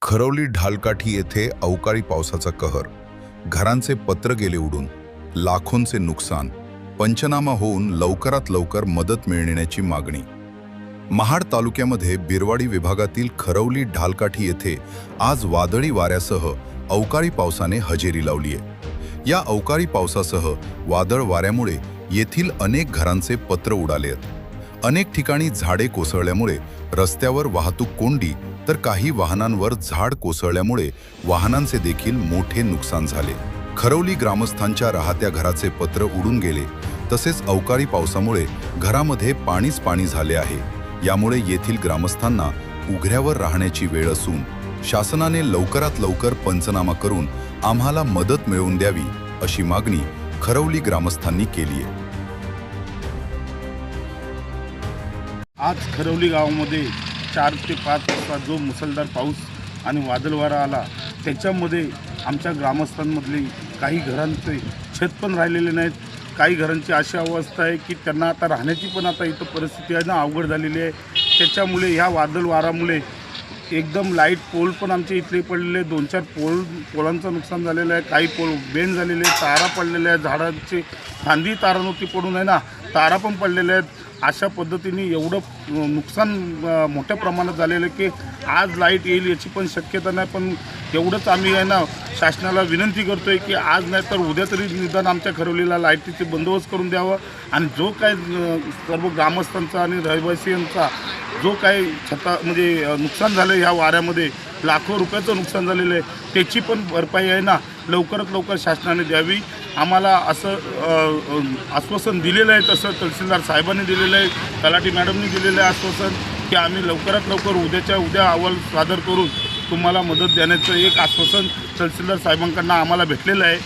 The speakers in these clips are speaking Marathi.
खरवली ढालकाठी येथे अवकाळी पावसाचा कहर, घरांचे पत्र गेले उडून, लाखोंचे नुकसान, पंचनामा होऊन लवकरात लवकर मदत मिळण्याची मागणी। महाड तालुक्यामध्ये बिरवाडी विभागातील खरवली ढालकाठी येथे आज वादळी वाऱ्यासह अवकाळी पावसाने हजेरी लावली आहे। या अवकाळी पावसासह वादळ वाऱ्यामुळे येथील अनेक घरांचे पत्र उडाले आहेत। अनेक ठिकाणी झाडे कोसळल्यामुळे रस्त्यावर वाहतूक कोंडी, तर काही वाहनांवर झाड कोसळल्यामुळे वाहनांचे देखील मोठे नुकसान झाले। खरवली ग्रामस्थांच्या राहत्या घराचे पत्र उडून गेले, तसेच अवकाळी पावसामुळे घरामध्ये पाणीच पाणी झाले आहे। यामुळे येथील ग्रामस्थांना उघड्यावर राहण्याची वेळ असून शासनाने लवकरात लवकर पंचनामा करून आम्हाला मदत मिळवून द्यावी, अशी मागणी खरवली ग्रामस्थांनी केली आहे। आज खरवली गावामध्ये 4 ते 5 वाजता जो मुसळधार पाऊस आणि वादळ वारा आला, त्याच्यामध्ये आमच्या ग्रामस्थांमधले काही घरांचे छत पण राहिलेले नाहीत। काही घरांची अशी अवस्था आहे की त्यांना आता राहण्याची पण आता इथं परिस्थिती आहे ना, अवघड झालेली आहे। त्याच्यामुळे ह्या वादळ वारामुळे एकदम लाईट पोल पण आमच्या इथले पडलेले, 2-4 पोलांचं नुकसान झालेलं आहे। काही पोल बेंड झालेले, तारा पडलेल्या आहेत, झाडांची फांदी तारांवरती पडून आहे ना, तारा पण पडलेल्या आहेत। अशा पद्धतीने एवढं नुकसान मोठ्या प्रमाणात झालेलं आहे की आज लाईट येईल याची पण शक्यता नाही। पण एवढंच आम्ही आहे ना शासनाला विनंती करतो आहे की आज नाही तर उद्या तरी निदान आमच्या खरवलीला लाईटीचे बंदोबस्त करून द्यावं, आणि जो काय सर्व ग्रामस्थांचा आणि रहिवासीयांचा जो काही म्हणजे नुकसान झालं ह्या वाऱ्यामध्ये, लाखो रुपयाचं नुकसान झालेलं आहे, त्याची पण भरपाई आहे ना लवकरात लवकर शासनाने द्यावी। आम्हाला असं आश्वासन दिलेलं आहे, तसं तहसीलदार साहेबांनी दिलेलं आहे, तलाठी मॅडमनी दिलेलं आहे आश्वासन की आम्ही लवकरात लवकर उद्याच्या उद्या अहवाल सादर करून तुम्हाला मदत देण्याचं एक आश्वासन तहसीलदार साहेबांकडून आम्हाला भेटलेलं आहे।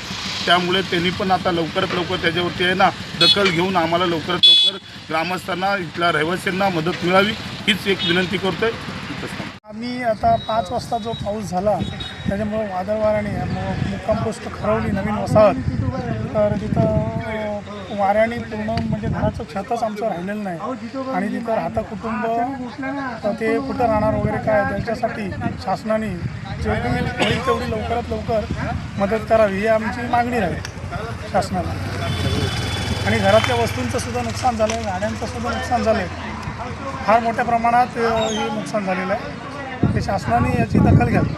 त्यामुळे त्यांनी पण आता लवकरात लवकर त्याच्यावरती आहे ना दखल घेऊन आम्हाला लवकरात लवकर ग्रामस्थांना, इथल्या रहिवासींना मदत मिळावी, हीच एक विनंती करतो आहे। आम्ही आता 5 वाजता जो पाऊस झाला त्याच्यामुळं वादळ वाऱ्याने मुक्काम पोस्ट खरवली नवीन वसाहत, तर तिथं वाऱ्याने पूर्ण म्हणजे घराचं छतच आमचं राहिलेलं नाही, आणि तिथं राहतं कुटुंब ते कुठं राहणार वगैरे काय, त्यांच्यासाठी शासनाने जेवढी होईल तेवढी लवकरात लवकर मदत करावी, ही आमची मागणी राहील शासनाला। आणि घरातल्या वस्तूंचं सुद्धा नुकसान झालं आहे, गाड्यांचं सुद्धा नुकसान झालं आहे, फार मोठ्या प्रमाणात हे नुकसान झालेलं आहे। ते शासनाने याची दखल घ्यावी।